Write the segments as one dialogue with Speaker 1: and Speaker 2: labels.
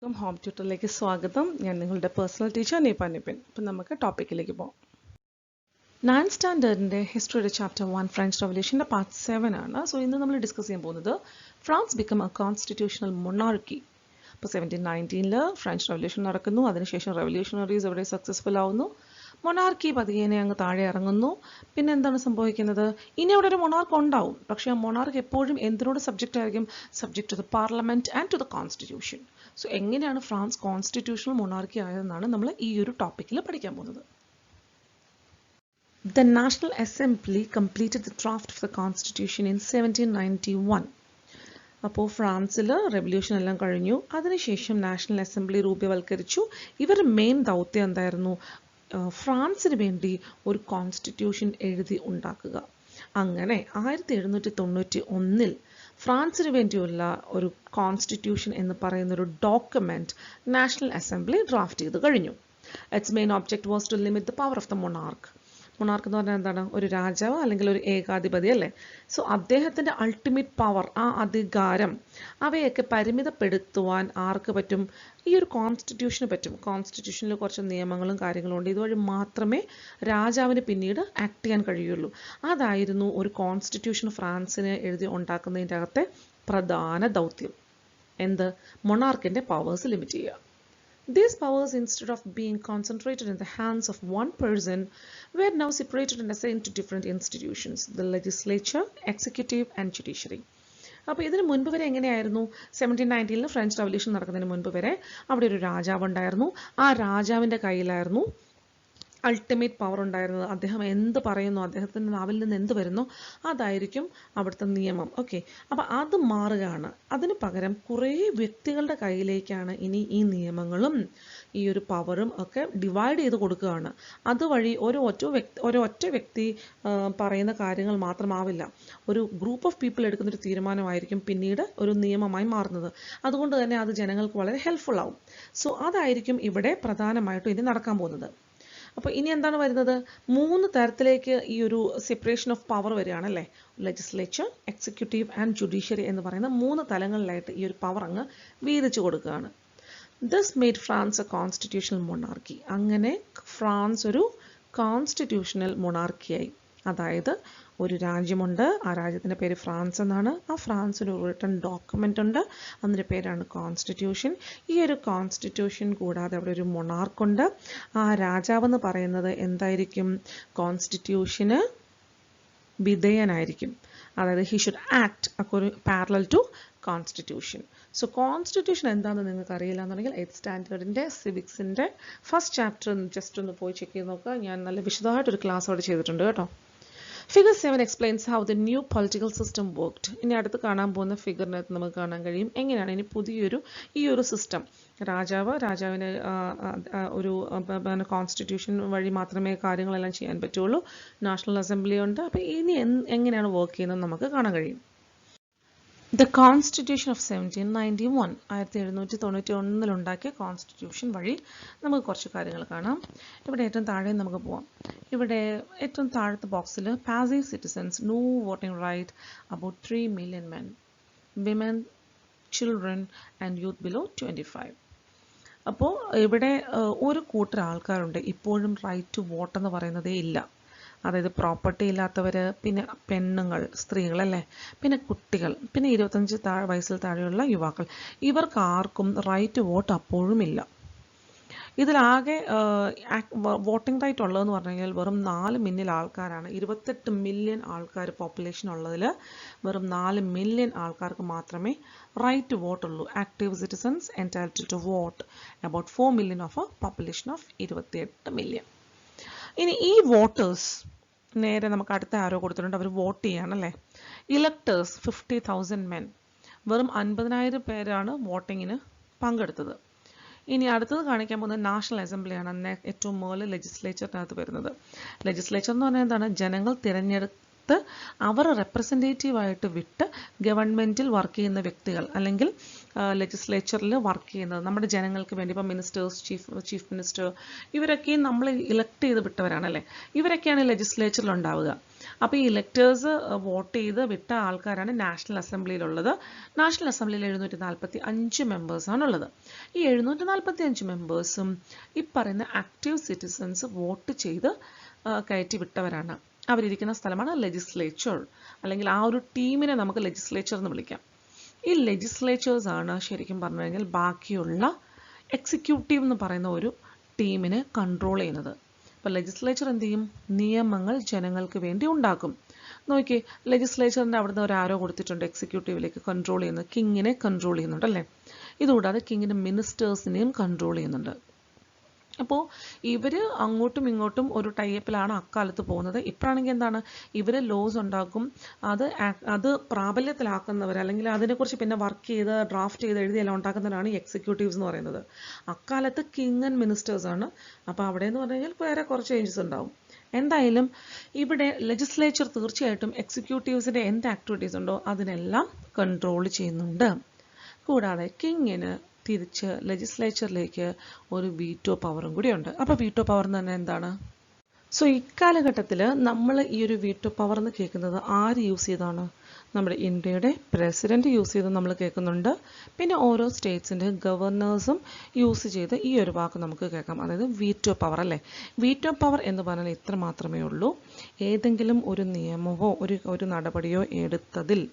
Speaker 1: Home ട്യൂട്ടറിലേക്ക് സ്വാഗതം. ഞാൻ നിങ്ങളുടെ പേഴ്സണൽ ടീച്ചർ നീപ നിപിൻ. അപ്പം നമുക്ക് ടോപ്പിക്കിലേക്ക് പോകാം. 9th സ്റ്റാൻഡേർഡിൻ്റെ ഹിസ്റ്ററിയുടെ ചാപ്റ്റർ 1 ഫ്രഞ്ച് റവല്യൂഷൻ്റെ പാർട്ട് 7 ആണ്. സോ ഇന്ന് നമ്മൾ ഡിസ്കസ് ചെയ്യാൻ പോകുന്നത് France become A constitutional monarchy. അപ്പോൾ 1719 ഫ്രഞ്ച് റവല്യൂഷൻ നടക്കുന്നു. അതിനുശേഷം റവല്യൂഷണറീസ് അവിടെ സക്സസ്ഫുൾ ആവുന്നു. മൊണാർക്കി പതിയെ അങ്ങ് താഴെ ഇറങ്ങുന്നു. പിന്നെ എന്താണ് സംഭവിക്കുന്നത്? ഇനി അവിടെ ഒരു മൊണാർക്ക് ഉണ്ടാവും. പക്ഷേ ആ മൊണാർക്ക് എപ്പോഴും എന്തിനോട് സബ്ജക്റ്റ് ആയിരിക്കും? Subject to the parliament and to the constitution. So എങ്ങനെയാണ് ഫ്രാൻസ് കോൺസ്റ്റിറ്റ്യൂഷണൽ മൊണാർക്കി ആയതെന്നാണ് നമ്മൾ ഈ ഒരു ടോപ്പിക്കിൽ പഠിക്കാൻ പോകുന്നത്. The National Assembly completed the draft of the Constitution in 1791. അപ്പോൾ ഫ്രാൻസിൽ റെവല്യൂഷൻ എല്ലാം കഴിഞ്ഞു. അതിനുശേഷം നാഷണൽ അസംബ്ലി രൂപവൽക്കരിച്ചു. ഇവരുടെ മെയിൻ ദൗത്യം എന്തായിരുന്നു? ഫ്രാൻസിന് വേണ്ടി ഒരു കോൺസ്റ്റിറ്റ്യൂഷൻ എഴുതി ഉണ്ടാക്കുക. അങ്ങനെ 1791 ഫ്രാൻസിന് വേണ്ടിയുള്ള ഒരു കോൺസ്റ്റിറ്റ്യൂഷൻ എന്ന് പറയുന്ന ഒരു ഡോക്യുമെന്റ് നാഷണൽ അസംബ്ലി ഡ്രാഫ്റ്റ് ചെയ്ത് കഴിഞ്ഞു. Its main object was to limit the power of the monarch. Monarch എന്ന് പറഞ്ഞാൽ എന്താണ്? ഒരു രാജാവ് അല്ലെങ്കിൽ ഒരു ഏകാധിപതി അല്ലേ? സോ അദ്ദേഹത്തിൻ്റെ അൾട്ടിമേറ്റ് പവർ, ആ അധികാരം, അവയൊക്കെ പരിമിതപ്പെടുത്തുവാൻ ആർക്ക് പറ്റും? ഈ ഒരു കോൺസ്റ്റിറ്റ്യൂഷന് പറ്റും. കോൺസ്റ്റിറ്റ്യൂഷനിൽ കുറച്ച് നിയമങ്ങളും കാര്യങ്ങളും ഉണ്ട്. ഇതുവഴി മാത്രമേ രാജാവിന് പിന്നീട് ആക്ട് ചെയ്യാൻ കഴിയുള്ളൂ. അതായിരുന്നു ഒരു കോൺസ്റ്റിറ്റ്യൂഷൻ ഫ്രാൻസിന് എഴുതി ഉണ്ടാക്കുന്നതിൻ്റെ അകത്തെ പ്രധാന ദൗത്യം. എന്ത്? മൊണാർക്കിൻ്റെ പവേഴ്സ് ലിമിറ്റ് ചെയ്യുക. These powers, instead of being concentrated in the hands of one person, were now separated and assigned to different institutions: the legislature, executive and judiciary. അപ്പോൾ ഇതിന് മുൻപ് വരെ എങ്ങനെയായിരുന്നു? 1719 ഫ്രഞ്ച് റവല്യൂഷൻ നടക്കുന്നതിന് മുൻപ് വരെ അവിടെ ഒരു രാജാവ് ഉണ്ടായിരുന്നു. ആ രാജാവിൻ്റെ കയ്യിലായിരുന്നു അൾട്ടിമേറ്റ് പവർ ഉണ്ടായിരുന്നത്. അദ്ദേഹം എന്ത് പറയുന്നു, അദ്ദേഹത്തിൻ്റെ നാവിൽ നിന്ന് എന്ത് വരുന്നു, അതായിരിക്കും അവിടുത്തെ നിയമം. ഓക്കെ, അപ്പോൾ അത് മാറുകയാണ്. അതിന് പകരം കുറേ വ്യക്തികളുടെ കയ്യിലേക്കാണ് ഇനി ഈ നിയമങ്ങളും ഈ ഒരു പവറും ഒക്കെ ഡിവൈഡ് ചെയ്ത് കൊടുക്കുകയാണ്. അതുവഴി ഒരൊറ്റ വ്യക്തി പറയുന്ന കാര്യങ്ങൾ മാത്രമാവില്ല. ഒരു ഗ്രൂപ്പ് ഓഫ് പീപ്പിൾ എടുക്കുന്നൊരു തീരുമാനമായിരിക്കും പിന്നീട് ഒരു നിയമമായി മാറുന്നത്. അതുകൊണ്ട് തന്നെ അത് ജനങ്ങൾക്ക് വളരെ ഹെൽപ്ഫുൾ ആവും. സോ അതായിരിക്കും ഇവിടെ പ്രധാനമായിട്ടും ഇനി നടക്കാൻ പോകുന്നത്. അപ്പോൾ ഇനി എന്താണ് വരുന്നത്? 3 തരത്തിലേക്ക് ഈ ഒരു സെപ്പറേഷൻ ഓഫ് പവർ വരികയാണല്ലേ. ലെജിസ്ലേച്ചർ, എക്സിക്യൂട്ടീവ് ആൻഡ് ജുഡീഷ്യറി എന്ന് പറയുന്ന 3 തലങ്ങളിലായിട്ട് ഈ ഒരു പവർ അങ്ങ് വീതിച്ചു കൊടുക്കുകയാണ്. This made France A constitutional monarchy. അങ്ങനെ ഫ്രാൻസ് ഒരു കോൺസ്റ്റിറ്റ്യൂഷണൽ മൊണാർക്കിയായി. അതായത് ഒരു രാജ്യമുണ്ട്, ആ രാജ്യത്തിൻ്റെ പേര് ഫ്രാൻസ് എന്നാണ്. ആ ഫ്രാൻസിന് ഒരു റിട്ടൺ ഡോക്യുമെൻ്റ് ഉണ്ട്, അതിൻ്റെ പേരാണ് കോൺസ്റ്റിറ്റ്യൂഷൻ. ഈ ഒരു കോൺസ്റ്റിറ്റ്യൂഷൻ കൂടാതെ അവിടെ ഒരു മൊണാർക്കുണ്ട്. ആ രാജാവെന്ന് പറയുന്നത് എന്തായിരിക്കും? കോൺസ്റ്റിറ്റ്യൂഷന് വിധേയനായിരിക്കും. അതായത് he should act parallel to constitution. So constitution എന്താണെന്ന് നിങ്ങൾക്ക് അറിയില്ല എന്നുണ്ടെങ്കിൽ 8th സ്റ്റാൻഡേർഡിൻ്റെ സിവിക്സിൻ്റെ ഫസ്റ്റ് ചാപ്റ്റർ ജസ്റ്റ് ഒന്ന് പോയി ചെക്ക് ചെയ്ത് നോക്കുക. ഞാൻ നല്ല വിശദമായിട്ടൊരു ക്ലാസ് അവിടെ ചെയ്തിട്ടുണ്ട് കേട്ടോ. Figure 7 explains how the new political system worked. ഇനി അടുത്ത് കാണാൻ പോകുന്ന ഫിഗറിനകത്ത് നമുക്ക് കാണാൻ കഴിയും എങ്ങനെയാണ് ഇനി ഈ ഒരു സിസ്റ്റം. രാജാവിന് ഒരു കോൺസ്റ്റിറ്റ്യൂഷൻ വഴി മാത്രമേ കാര്യങ്ങളെല്ലാം ചെയ്യാൻ പറ്റുള്ളൂ. നാഷണൽ അസംബ്ലി ഉണ്ട്. അപ്പോൾ ഇനി എങ്ങനെയാണ് വർക്ക് ചെയ്യുന്നത് നമുക്ക് കാണാൻ കഴിയും. The Constitution of 1791 1791 ഉണ്ടാക്കിയ കോൺസ്റ്റിറ്റ്യൂഷൻ വഴി നമുക്ക് കുറച്ച് കാര്യങ്ങൾ കാണാം. ഇവിടെ ഏറ്റവും താഴെ നമുക്ക് പോവാം. ഇവിടെ ഏറ്റവും താഴത്തെ ബോക്സിൽ passive citizens, no voting right, about 3 million men, women, children and youth below 25. അപ്പോൾ ഇവിടെ ഒരു കൂട്ടർ ആൾക്കാരുണ്ട് ഇപ്പോഴും റൈറ്റ് ടു വോട്ട് എന്ന് പറയുന്നതേ ഇല്ല. അതായത് പ്രോപ്പർട്ടി ഇല്ലാത്തവർ, പിന്നെ പെണ്ണുങ്ങൾ, സ്ത്രീകളല്ലേ, പിന്നെ കുട്ടികൾ, പിന്നെ 25 വയസ്സിൽ താഴെയുള്ള യുവാക്കൾ, ഇവർക്ക് ആർക്കും റൈറ്റ് ടു വോട്ട് അപ്പോഴും ഇല്ല. ഇതിലാകെ വോട്ടിംഗ് റൈറ്റ് ഉള്ളതെന്ന് പറഞ്ഞു കഴിഞ്ഞാൽ വെറും 4 മില്യൺ ആൾക്കാരാണ്. 28 മില്യൺ ആൾക്കാർ പോപ്പുലേഷൻ ഉള്ളതിൽ വെറും 4 മില്യൺ ആൾക്കാർക്ക് മാത്രമേ റൈറ്റ് ടു വോട്ട് ഉള്ളൂ. Active citizens entitled to vote about 4 million of a population of 28 million. ഇനി ഈ വോട്ടേഴ്സ് നേരെ നമുക്ക് അടുത്ത ആരോ കൊടുത്തിട്ടുണ്ട്, അവർ വോട്ട് ചെയ്യാണല്ലേ. ഇലക്ടേഴ്സ് 50,000 men, വെറും 50,000 പേരാണ് വോട്ടിങ്ങിന് പങ്കെടുത്തത്. ഇനി അടുത്തത് കാണിക്കാൻ പോകുന്നത് നാഷണൽ അസംബ്ലിയാണ്. ഏറ്റവും മുകളിൽ ലെജിസ്ലേച്ചറിനകത്ത് വരുന്നത്. ലെജിസ്ലേച്ചർ എന്ന് പറഞ്ഞാൽ എന്താണ്? ജനങ്ങൾ തിരഞ്ഞെടുത്ത് അവർ റെപ്രസെൻറ്റേറ്റീവായിട്ട് വിട്ട് ഗവൺമെൻറ്റിൽ വർക്ക് ചെയ്യുന്ന വ്യക്തികൾ അല്ലെങ്കിൽ ലെജിസ്ലേച്ചറിൽ വർക്ക് ചെയ്യുന്നത്, നമ്മുടെ ജനങ്ങൾക്ക് വേണ്ടി. ഇപ്പം മിനിസ്റ്റേഴ്സ്, ചീഫ് മിനിസ്റ്റർ, ഇവരൊക്കെയും നമ്മൾ ഇലക്ട് ചെയ്ത് വിട്ടവരാണല്ലേ. ഇവരൊക്കെയാണ് ലെജിസ്ലേച്ചറിൽ ഉണ്ടാവുക. അപ്പോൾ ഈ ഇലക്ടേഴ്സ് വോട്ട് ചെയ്ത് വിട്ട ആൾക്കാരാണ് നാഷണൽ അസംബ്ലിയിലുള്ളത്. നാഷണൽ അസംബ്ലിയിൽ 745 മെമ്പേഴ്സാണുള്ളത്. ഈ 745 മെമ്പേഴ്സും ഈ പറയുന്ന ആക്റ്റീവ് സിറ്റിസൺസ് വോട്ട് ചെയ്ത് കയറ്റി വിട്ടവരാണ്. അവരിയ്ക്കുന്ന സ്ഥലമാണ് ലെജിസ്ലേച്ചർ, അല്ലെങ്കിൽ ആ ഒരു ടീമിനെ നമുക്ക് ലെജിസ്ലേച്ചർ എന്ന് വിളിക്കാം. ഈ ലെജിസ്ലേച്ചേഴ്സ് ആണ് ശരിക്കും പറഞ്ഞു കഴിഞ്ഞാൽ ബാക്കിയുള്ള എക്സിക്യൂട്ടീവ് എന്ന് പറയുന്ന ഒരു ടീമിനെ കൺട്രോൾ ചെയ്യുന്നത്. അപ്പോൾ ലെജിസ്ലേച്ചർ എന്ത് ചെയ്യും? നിയമങ്ങൾ ജനങ്ങൾക്ക് വേണ്ടി ഉണ്ടാക്കും. നോക്കിയേ, ലെജിസ്ലേച്ചറിൻ്റെ അവിടുന്ന് ഒരു ആരോ കൊടുത്തിട്ടുണ്ട് എക്സിക്യൂട്ടീവിലേക്ക് കൺട്രോൾ ചെയ്യുന്നത്. കിങ്ങിനെ കൺട്രോൾ ചെയ്യുന്നുണ്ട് അല്ലേ. ഇതുകൂടാതെ കിങ്ങിൻ്റെ മിനിസ്റ്റേഴ്സിനെയും കൺട്രോൾ ചെയ്യുന്നുണ്ട്. അപ്പോൾ ഇവർ അങ്ങോട്ടും ഇങ്ങോട്ടും ഒരു ടൈപ്പിലാണ് അക്കാലത്ത് പോകുന്നത്. ഇപ്പോഴാണെങ്കിൽ എന്താണ്, ഇവർ ലോസ് ഉണ്ടാക്കും, അത് പ്രാബല്യത്തിലാക്കുന്നവർ, അല്ലെങ്കിൽ അതിനെക്കുറിച്ച് പിന്നെ വർക്ക് ചെയ്ത് ഡ്രാഫ്റ്റ് ചെയ്ത് എഴുതിയെല്ലാം ഉണ്ടാക്കുന്നവരാണ് ഈ എക്സിക്യൂട്ടീവ്സ് എന്ന് പറയുന്നത്. അക്കാലത്ത് കിങ് ആൻഡ് മിനിസ്റ്റേഴ്സാണ്. അപ്പോൾ അവിടെ എന്ന് പറഞ്ഞു കഴിഞ്ഞാൽ വേറെ കുറച്ച് ചേഞ്ചസ് ഉണ്ടാവും. എന്തായാലും ഇവിടെ ലെജിസ്ലേച്ചർ തീർച്ചയായിട്ടും എക്സിക്യൂട്ടീവ്സിൻ്റെ എന്ത് ആക്ടിവിറ്റീസ് ഉണ്ടോ അതിനെല്ലാം കൺട്രോൾ ചെയ്യുന്നുണ്ട്. കൂടാതെ കിങ്ങിന് തിരിച്ച് ലെജിസ്ലേച്ചറിലേക്ക് ഒരു വീറ്റോ പവറും കൂടിയുണ്ട്. അപ്പോൾ വീറ്റോ പവർ എന്ന് പറഞ്ഞാൽ എന്താണ്? സോ ഇക്കാലഘട്ടത്തിൽ നമ്മൾ ഈ ഒരു വീറ്റോ പവർ എന്ന് കേൾക്കുന്നത് ആര് യൂസ് ചെയ്താണ്? നമ്മുടെ ഇന്ത്യയുടെ പ്രസിഡന്റ് യൂസ് ചെയ്ത് നമ്മൾ കേൾക്കുന്നുണ്ട്. പിന്നെ ഓരോ സ്റ്റേറ്റ്സിൻ്റെ ഗവർണേഴ്സും യൂസ് ചെയ്ത് ഈ ഒരു വാക്ക് നമുക്ക് കേൾക്കാം, അതായത് വീറ്റോ പവർ അല്ലേ. വീറ്റോ പവർ എന്ന് പറഞ്ഞാൽ ഇത്ര മാത്രമേ ഉള്ളൂ: ഏതെങ്കിലും ഒരു നിയമമോ ഒരു നടപടിയോ എടുത്തതിൽ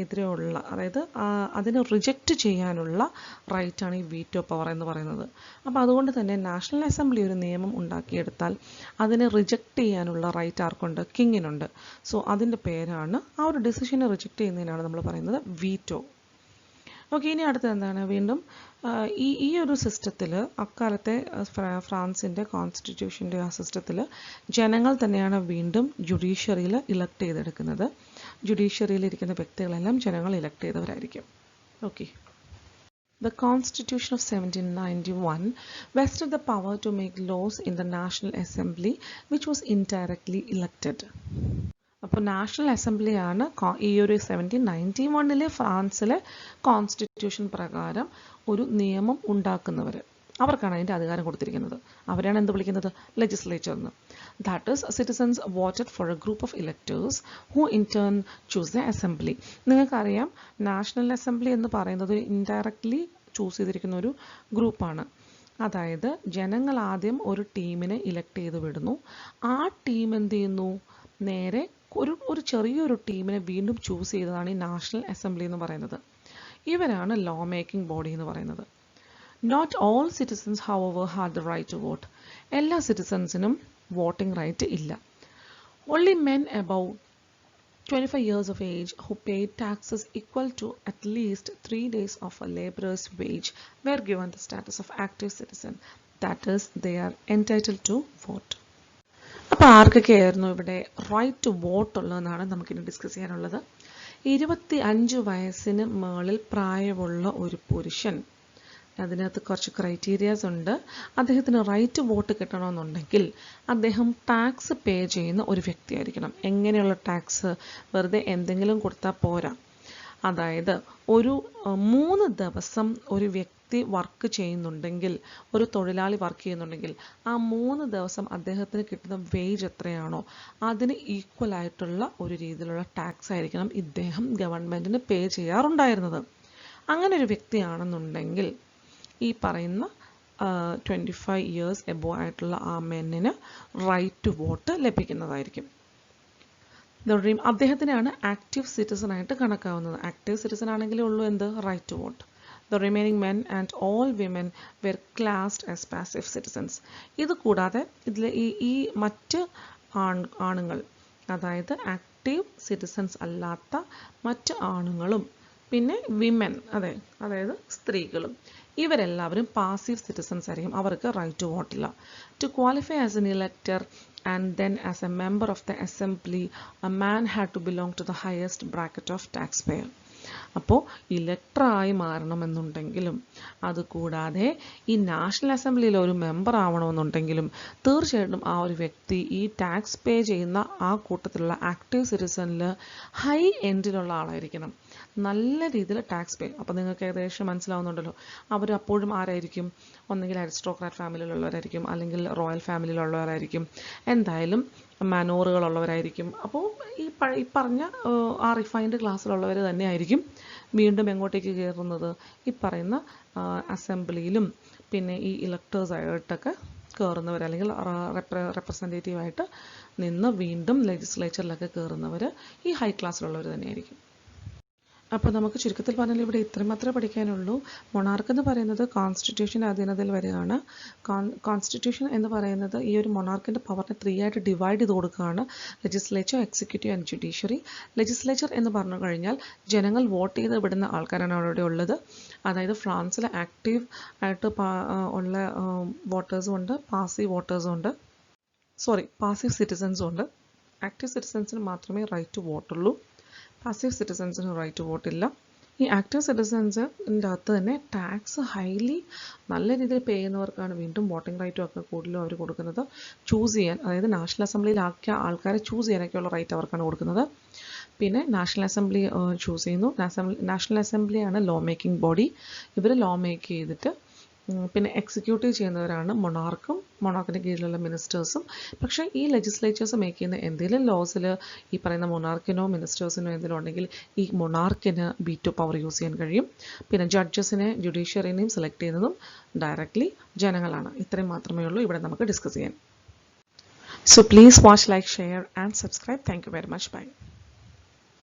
Speaker 1: എതിരെയുള്ള, അതായത് അതിനെ റിജക്റ്റ് ചെയ്യാനുള്ള റൈറ്റാണ് ഈ വീറ്റോ പവർ എന്ന് പറയുന്നത്. അപ്പോൾ അതുകൊണ്ട് തന്നെ നാഷണൽ അസംബ്ലി ഒരു നിയമം ഉണ്ടാക്കിയെടുത്താൽ അതിനെ റിജക്റ്റ് ചെയ്യാനുള്ള റൈറ്റ് ആർക്കുണ്ട്? കിങ്ങിനുണ്ട്. സോ അതിൻ്റെ പേരാണ്, ആ ഒരു ഡിസിഷനെ റിജക്റ്റ് ചെയ്യുന്നതിനാണ് നമ്മൾ പറയുന്നത് വീറ്റോ. ഓക്കെ, ഇനി അടുത്തത് എന്താണ്? വീണ്ടും ഈ ഒരു സിസ്റ്റത്തിൽ, അക്കാലത്തെ ഫ്രാൻസിൻ്റെ കോൺസ്റ്റിറ്റ്യൂഷൻ്റെ ആ സിസ്റ്റത്തിൽ ജനങ്ങൾ തന്നെയാണ് വീണ്ടും ജുഡീഷ്യറിയിൽ ഇലക്ട് ചെയ്തെടുക്കുന്നത്. ജുഡീഷ്യറിയിൽ ഇരിക്കുന്ന വ്യക്തികളെല്ലാം ജനങ്ങൾ ഇലക്ട് ചെയ്തവരായിരിക്കും. Okay. The Constitution of 1791 vested the power to make laws in the National Assembly, which was indirectly elected. അപ്പോൾ നാഷണൽ അസംബ്ലിയാണ് ഈ ഒരു 1791 ഫ്രാൻസിലെ കോൺസ്റ്റിറ്റ്യൂഷൻ പ്രകാരം ഒരു നിയമം ഉണ്ടാക്കുന്നവർ. അവർക്കാണ് അതിൻ്റെ അധികാരം കൊടുത്തിരിക്കുന്നത്. അവരാണ് എന്ത് വിളിക്കുന്നത്? ലെജിസ്ലേച്ചർ എന്ന്. That is citizens voted for a group of electors who in turn choose the assembly. നിങ്ങൾക്കറിയാം, നാഷണൽ അസംബ്ലി എന്ന് പറയുന്നത് ഇൻഡയറക്ട്ലി ചൂസ് ചെയ്തിരിക്കുന്ന ഒരു ഗ്രൂപ്പാണ്. അതായത് ജനങ്ങൾ ആദ്യം ഒരു ടീമിനെ ഇലക്ട് ചെയ്ത് വിടുന്നു. ആ ടീം എന്ത് ചെയ്യുന്നു? നേരെ ഒരു ചെറിയൊരു ടീമിനെ വീണ്ടും ചൂസ് ചെയ്തതാണ് ഈ നാഷണൽ അസംബ്ലി എന്ന് പറയുന്നത്. ഇവരാണ് ലോ മേക്കിംഗ് ബോഡി എന്ന് പറയുന്നത്. Not all citizens however had the right to vote. എല്ലാ സിറ്റിസൺസിനും വോട്ടിംഗ് റൈറ്റ് ഇല്ല. Only men above 25 years of age who paid taxes equal to at least 3 days of a laborer's wage were given the status of active citizen. That is, they are entitled to vote. അപ്പോൾ ആർക്കൊക്കെയായിരുന്നു ഇവിടെ right to vote ഉള്ളതെന്നാണ് നമുക്കിനി discuss ചെയ്യാനുള്ളത്. 25 വയസ്സിന് മുകളിൽ പ്രായമുള്ള ഒരു പുരുഷൻ, അതിനകത്ത് കുറച്ച് ക്രൈറ്റീരിയാസ് ഉണ്ട്. അദ്ദേഹത്തിന് റൈറ്റ് ടു വോട്ട് കിട്ടണമെന്നുണ്ടെങ്കിൽ അദ്ദേഹം ടാക്സ് പേ ചെയ്യുന്ന ഒരു വ്യക്തിയായിരിക്കണം. എങ്ങനെയുള്ള ടാക്സ്? വെറുതെ എന്തെങ്കിലും കൊടുത്താൽ പോരാ. അതായത് ഒരു 3 ദിവസം ഒരു വ്യക്തി വർക്ക് ചെയ്യുന്നുണ്ടെങ്കിൽ, ഒരു തൊഴിലാളി വർക്ക് ചെയ്യുന്നുണ്ടെങ്കിൽ, ആ 3 ദിവസം അദ്ദേഹത്തിന് കിട്ടുന്ന വേജ് എത്രയാണോ അതിന് ഈക്വൽ ആയിട്ടുള്ള ഒരു രീതിയിലുള്ള ടാക്സ് ആയിരിക്കണം ഇദ്ദേഹം ഗവൺമെൻറ്റിന് പേ ചെയ്യാറുണ്ടായിരുന്നത്. അങ്ങനെ ഒരു വ്യക്തിയാണെന്നുണ്ടെങ്കിൽ ഈ പറയുന്ന 25 years എബോവ് ആയിട്ടുള്ള ആ മെന്നിന് റൈറ്റ് ടു വോട്ട് ലഭിക്കുന്നതായിരിക്കും. അദ്ദേഹത്തിനാണ് ആക്റ്റീവ് സിറ്റിസൺ ആയിട്ട് കണക്കാവുന്നത്. ആക്റ്റീവ് സിറ്റിസൺ ആണെങ്കിലേ ഉള്ളൂ എന്ത്? Right to vote. The remaining men and all women were classed as passive citizens. ഇത് കൂടാതെ ഇതിൽ ഈ മറ്റ് ആണുങ്ങൾ, അതായത് ആക്റ്റീവ് സിറ്റിസൺസ് അല്ലാത്ത മറ്റ് ആണുങ്ങളും പിന്നെ വിമൻ, അതായത് സ്ത്രീകളും, ഇവരെല്ലാവരും പാസീവ് സിറ്റിസൺസ് ആയിരിക്കും. അവർക്ക് റൈറ്റ് ടു വോട്ടില്ല. To qualify as an elector and then as a member of the assembly, a man had to belong to the highest bracket of taxpayer. അപ്പോൾ ഇലക്ടറായി മാറണമെന്നുണ്ടെങ്കിലും അതുകൂടാതെ ഈ നാഷണൽ അസംബ്ലിയിൽ ഒരു മെമ്പർ ആവണമെന്നുണ്ടെങ്കിലും തീർച്ചയായിട്ടും ആ ഒരു വ്യക്തി ഈ ടാക്സ് പേ ചെയ്യുന്ന ആ കൂട്ടത്തിലുള്ള ആക്റ്റീവ് സിറ്റിസണിൽ ഹൈ എൻഡിലുള്ള ആളായിരിക്കണം. നല്ല രീതിയിൽ ടാക്സ് പേ. അപ്പോൾ നിങ്ങൾക്ക് ഏകദേശം മനസ്സിലാവുന്നുണ്ടല്ലോ, അവർ അപ്പോഴും ആരായിരിക്കും? ഒന്നുകിൽ അരിസ്റ്റോക്രാറ്റ് ഫാമിലിയിലുള്ളവരായിരിക്കും, അല്ലെങ്കിൽ റോയൽ ഫാമിലിയിലുള്ളവരായിരിക്കും, എന്തായാലും മനോറുകളുള്ളവരായിരിക്കും. അപ്പോൾ ഈ പറഞ്ഞ ആ റിഫൈൻഡ് ക്ലാസ്സിലുള്ളവർ തന്നെയായിരിക്കും വീണ്ടും എങ്ങോട്ടേക്ക് കയറുന്നത്? ഈ പറയുന്ന അസംബ്ലിയിലും പിന്നെ ഈ ഇലക്ടേഴ്സായിട്ടൊക്കെ കയറുന്നവർ, അല്ലെങ്കിൽ റെപ്രസെൻറ്റേറ്റീവായിട്ട് നിന്ന് വീണ്ടും ലെജിസ്ലേച്ചറിലൊക്കെ കയറുന്നവർ ഈ ഹൈ ക്ലാസ്സിലുള്ളവർ തന്നെയായിരിക്കും. അപ്പോൾ നമുക്ക് ചുരുക്കത്തിൽ പറഞ്ഞാൽ ഇവിടെ ഇത്രയും മാത്രമേ പഠിക്കാനുള്ളൂ. മൊണാർക്ക് എന്ന് പറയുന്നത് കോൺസ്റ്റിറ്റ്യൂഷൻ്റെ അധീനതയിൽ വരികയാണ്. കോൺസ്റ്റിറ്റ്യൂഷൻ എന്ന് പറയുന്നത് ഈ ഒരു മൊണാർക്കിൻ്റെ പവറിനെ 3 ആയിട്ട് ഡിവൈഡ് ചെയ്ത് കൊടുക്കുകയാണ്: legislature, executive and judiciary. Legislature എന്ന് പറഞ്ഞു കഴിഞ്ഞാൽ ജനങ്ങൾ വോട്ട് ചെയ്ത് വിടുന്ന ആൾക്കാരാണ് അവിടെ ഉള്ളത്. അതായത് ഫ്രാൻസിൽ ആക്റ്റീവ് ആയിട്ട് ഉള്ള വോട്ടേഴ്സും ഉണ്ട്, പാസീവ് സിറ്റിസൻസും ഉണ്ട്. ആക്റ്റീവ് സിറ്റിസൻസിന് മാത്രമേ റൈറ്റ് ടു വോട്ടുള്ളൂ, പാസീവ് സിറ്റിസൻസിന് റൈറ്റ് ടു വോട്ടില്ല. ഈ ആക്റ്റീവ് സിറ്റിസൻസിൻ്റെ അകത്ത് തന്നെ ടാക്സ് നല്ല രീതിയിൽ പേ ചെയ്യുന്നവർക്കാണ് വീണ്ടും വോട്ടിംഗ് റൈറ്റും ഒക്കെ കൂടുതലും അവർ കൊടുക്കുന്നത്. ചൂസ് ചെയ്യാൻ, അതായത് നാഷണൽ അസംബ്ലിയിലാക്കിയ ആൾക്കാരെ ചൂസ് ചെയ്യാനൊക്കെയുള്ള റൈറ്റ് അവർക്കാണ് കൊടുക്കുന്നത്. പിന്നെ നാഷണൽ അസംബ്ലി ചൂസ് ചെയ്യുന്നു. നാഷണൽ അസംബ്ലിയാണ് ലോ മേക്കിംഗ് ബോഡി. ഇവർ ലോ മേക്ക് ചെയ്തിട്ട് പിന്നെ എക്സിക്യൂട്ടീവ് ചെയ്യുന്നവരാണ് മൊണാർക്കിൻ്റെ കീഴിലുള്ള മിനിസ്റ്റേഴ്സും. പക്ഷേ ഈ ലെജിസ്ലേച്ചേഴ്സ് മേക്ക് ചെയ്യുന്ന എന്തെങ്കിലും ലോസിൽ ഈ പറയുന്ന മൊണാർക്കിനോ മിനിസ്റ്റേഴ്സിനോ എന്തെങ്കിലും ഉണ്ടെങ്കിൽ ഈ മൊണാർക്കിന് വീറ്റോ പവർ യൂസ് ചെയ്യാൻ കഴിയും. പിന്നെ ജഡ്ജസിനെ, ജുഡീഷ്യറിനെയും സെലക്ട് ചെയ്യുന്നതും ഡയറക്റ്റ്ലി ജനങ്ങളാണ്. ഇത്രയും മാത്രമേ ഉള്ളൂ ഇവിടെ നമുക്ക് ഡിസ്കസ് ചെയ്യാൻ. So please watch, like, share and subscribe. Thank you very much. Bye.